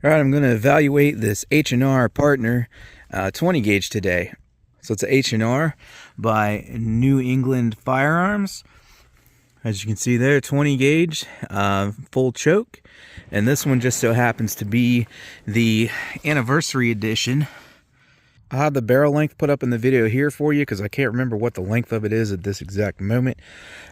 All right, I'm going to evaluate this H&R Pardner 20 gauge today. So it's a H&R by New England Firearms. As you can see there, 20 gauge, full choke. And this one just so happens to be the anniversary edition. I have the barrel length put up in the video here for you because I can't remember what the length of it is at this exact moment.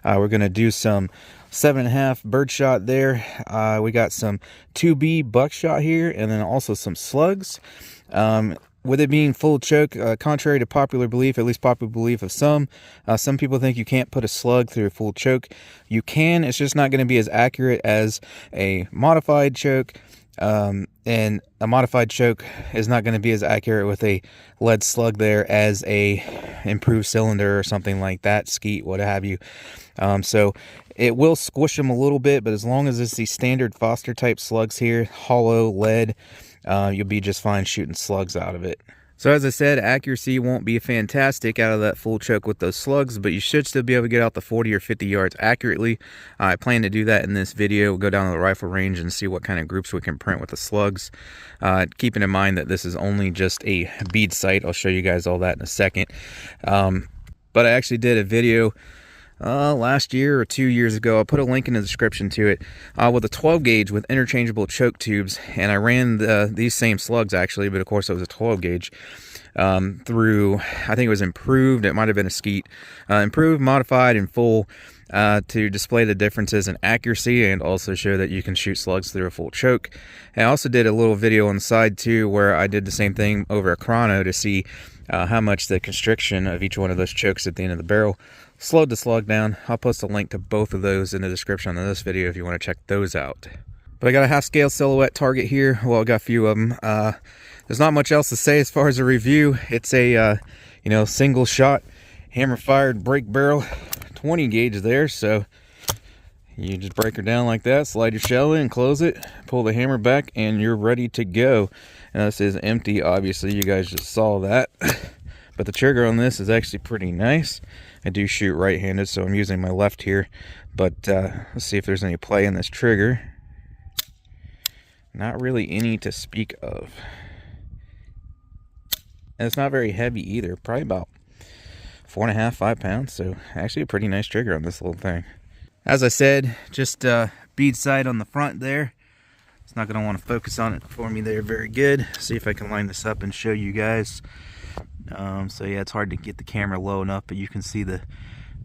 We're going to do some 7.5 Birdshot there. We got some 2B Buckshot here, and then also some Slugs. With it being full choke, contrary to popular belief, at least popular belief of some people think you can't put a slug through a full choke. You can, it's just not going to be as accurate as a modified choke. And a modified choke is not going to be as accurate with a lead slug there as a improved cylinder or something like that, skeet, what have you. So it will squish them a little bit, but as long as it's the standard Foster type slugs here, hollow lead, you'll be just fine shooting slugs out of it. So as I said, accuracy won't be fantastic out of that full choke with those slugs, but you should still be able to get out the 40 or 50 yards accurately. I plan to do that in this video. We'll go down to the rifle range and see what kind of groups we can print with the slugs. Keeping in mind that this is only just a bead sight. I'll show you guys all that in a second. But I actually did a video last year or 2 years ago. I'll put a link in the description to it, with a 12 gauge with interchangeable choke tubes, and I ran these same slugs actually, but of course it was a 12 gauge through, I think it was improved, it might have been a skeet, improved, modified, and full, to display the differences in accuracy and also show that you can shoot slugs through a full choke. And I also did a little video on the side too where I did the same thing over a chrono to see how much the constriction of each one of those chokes at the end of the barrel slowed the slug down. I'll post a link to both of those in the description of this video if you want to check those out. But I got a half scale silhouette target here. Well, I got a few of them. There's not much else to say as far as a review. It's a single shot hammer fired break barrel 20 gauge there. So you just break her down like that, slide your shell in, close it, pull the hammer back, and you're ready to go. And this is empty, obviously, you guys just saw that. But the trigger on this is actually pretty nice. I do shoot right-handed, so I'm using my left here. But let's see if there's any play in this trigger. Not really any to speak of. And it's not very heavy either, probably about 4.5, 5 pounds. So actually a pretty nice trigger on this little thing. As I said, just bead sight on the front there. It's not going to want to focus on it for me there very good. See if I can line this up and show you guys. So yeah, it's hard to get the camera low enough, but you can see the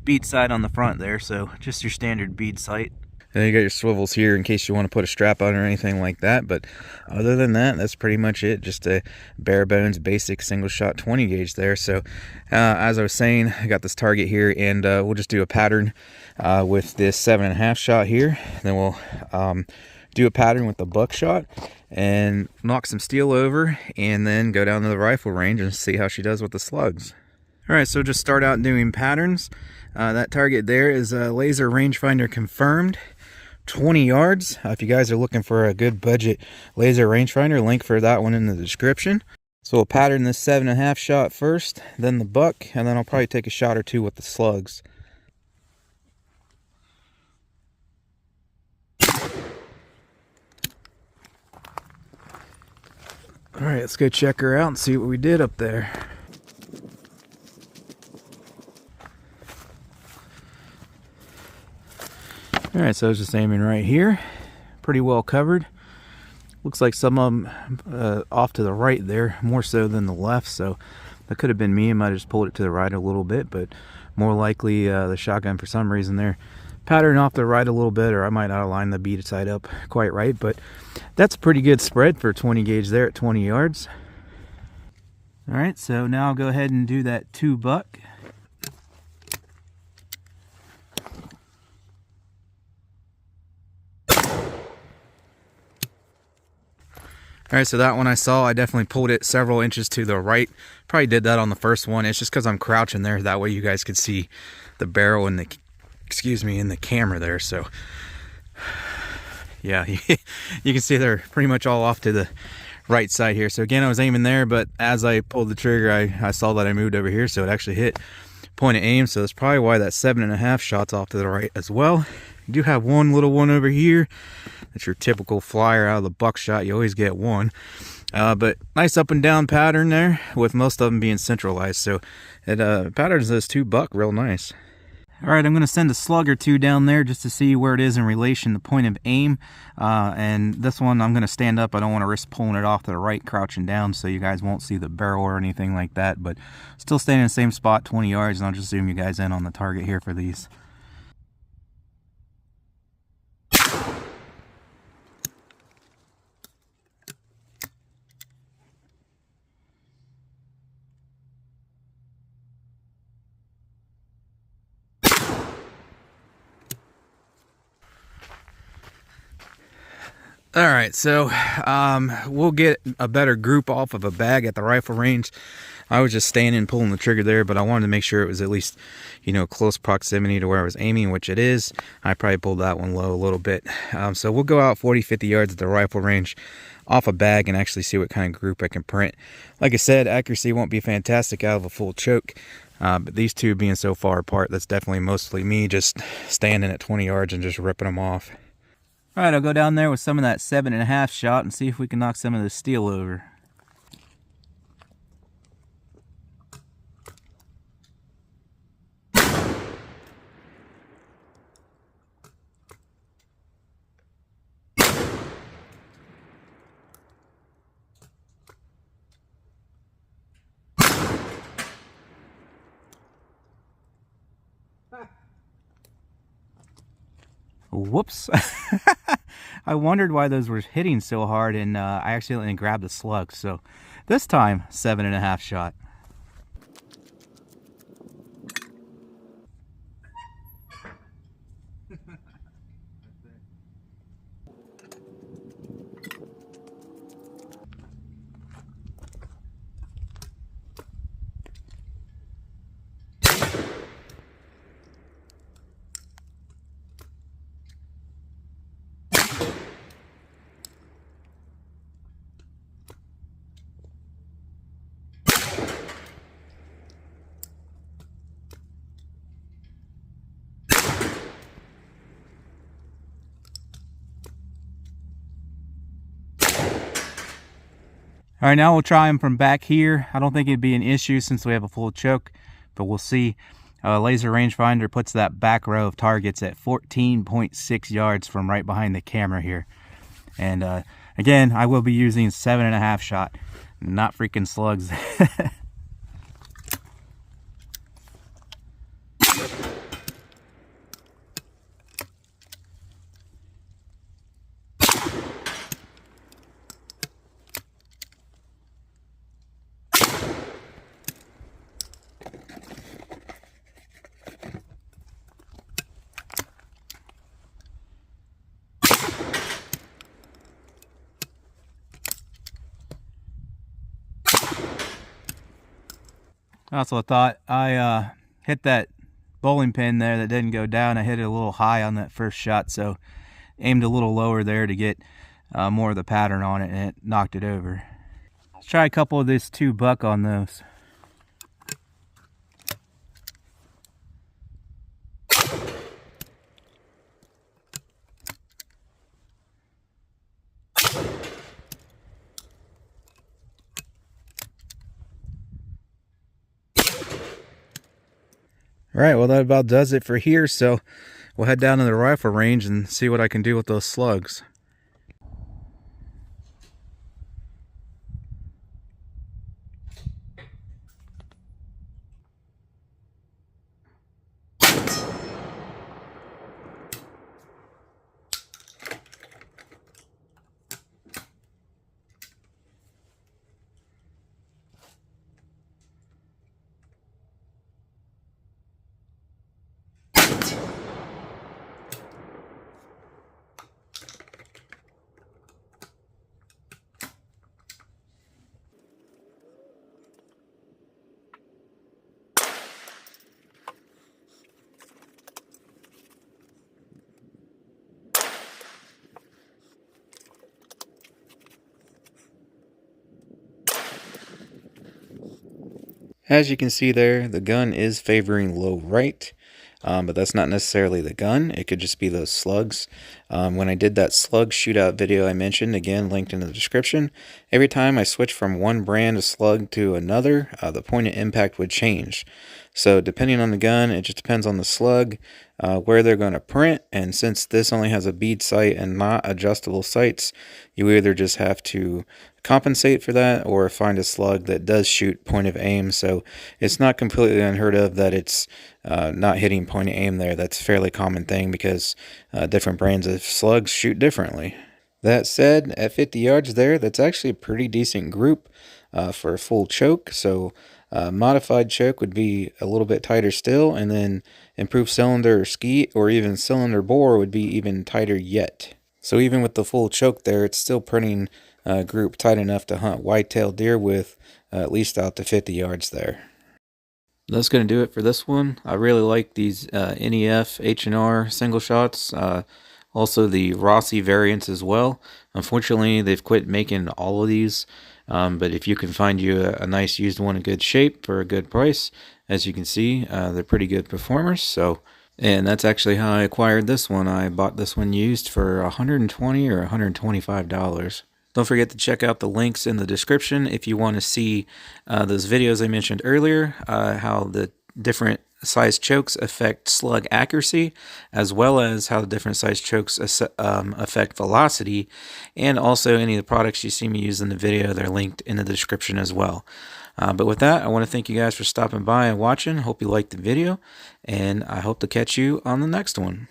bead sight on the front there. So just your standard bead sight. And you got your swivels here in case you want to put a strap on or anything like that. But other than that, that's pretty much it. Just a bare bones basic single shot 20 gauge there. So as I was saying, I got this target here, and we'll just do a pattern with this 7.5 shot here. Then we'll do a pattern with the Buckshot and knock some steel over, and then go down to the rifle range and see how she does with the slugs. All right, so just start out doing patterns. That target there is a laser rangefinder confirmed, 20 yards. If you guys are looking for a good budget laser rangefinder, link for that one in the description. So we'll pattern this 7.5 shot first, then the buck, and then I'll probably take a shot or two with the slugs. All right, let's go check her out and see what we did up there. All right, so I was just aiming right here. Pretty well covered. Looks like some of them off to the right there, more so than the left. So that could have been me. I might have just pulled it to the right a little bit, but more likely the shotgun for some reason there pattern off the right a little bit, or I might not align the bead sight up quite right, but that's a pretty good spread for 20 gauge there at 20 yards. All right, so now I'll go ahead and do that 2 buck. All right, so that one I saw, I definitely pulled it several inches to the right. Probably did that on the first one. It's just because I'm crouching there. That way you guys could see the barrel and the, in the camera there. So yeah, you can see they're pretty much all off to the right side here. So again, I was aiming there, but as I pulled the trigger, I saw that I moved over here, so it actually hit point of aim. So that's probably why that 7.5 shot's off to the right as well. You do have one little one over here. That's your typical flyer out of the Buckshot. You always get one. But nice up and down pattern there, with most of them being centralized. So it patterns those 2 buck real nice. Alright, I'm going to send a slug or 2 down there just to see where it is in relation to point of aim. And this one I'm going to stand up. I don't want to risk pulling it off to the right, crouching down, so you guys won't see the barrel or anything like that. But still staying in the same spot, 20 yards, and I'll just zoom you guys in on the target here for these. All right, so we'll get a better group off of a bag at the rifle range. I was just standing and pulling the trigger there, but I wanted to make sure it was at least, you know, close proximity to where I was aiming, which it is. I probably pulled that one low a little bit. So we'll go out 40-50 yards at the rifle range off a bag and actually see what kind of group I can print. Like I said, accuracy won't be fantastic out of a full choke, but these 2 being so far apart, that's definitely mostly me just standing at 20 yards and just ripping them off. Alright, I'll go down there with some of that 7.5 shot and see if we can knock some of this steel over. Whoops. I wondered why those were hitting so hard, and I accidentally grabbed the slug. So this time, 7.5 shot. All right, now we'll try them from back here. I don't think it'd be an issue since we have a full choke, but we'll see. Laser rangefinder puts that back row of targets at 14.6 yards from right behind the camera here. And again, I will be using 7.5 shot, not freaking slugs. That's what I thought. I hit that bowling pin there that didn't go down. I hit it a little high on that first shot, so aimed a little lower there to get more of the pattern on it, and it knocked it over. Let's try a couple of this 2 buck on those. Alright, well that about does it for here, so we'll head down to the rifle range and see what I can do with those slugs. As you can see there, the gun is favoring low right. but that's not necessarily the gun. It could just be those slugs. When I did that slug shootout video I mentioned, again, linked in the description, every time I switched from one brand of slug to another, the point of impact would change. So depending on the gun, it just depends on the slug, where they're going to print, and since this only has a bead sight and not adjustable sights, you either just have to compensate for that or find a slug that does shoot point of aim. So it's not completely unheard of that it's not hitting point of aim there. That's a fairly common thing because different brands of slugs shoot differently. That said, at 50 yards there, that's actually a pretty decent group for a full choke. So modified choke would be a little bit tighter still, and then improved cylinder or skeet or even cylinder bore would be even tighter yet. So even with the full choke there, it's still printing group tight enough to hunt whitetail deer with, at least out to 50 yards there. That's going to do it for this one. I really like these NEF H&R single shots. Also the Rossi variants as well. Unfortunately, they've quit making all of these. But if you can find you a nice used one in good shape for a good price, as you can see, they're pretty good performers. And that's actually how I acquired this one. I bought this one used for $120 or $125. Don't forget to check out the links in the description if you want to see those videos I mentioned earlier, how the different size chokes affect slug accuracy, as well as how the different size chokes affect velocity, and also any of the products you see me use in the video, they're linked in the description as well. But with that, I want to thank you guys for stopping by and watching. Hope you liked the video, and I hope to catch you on the next one.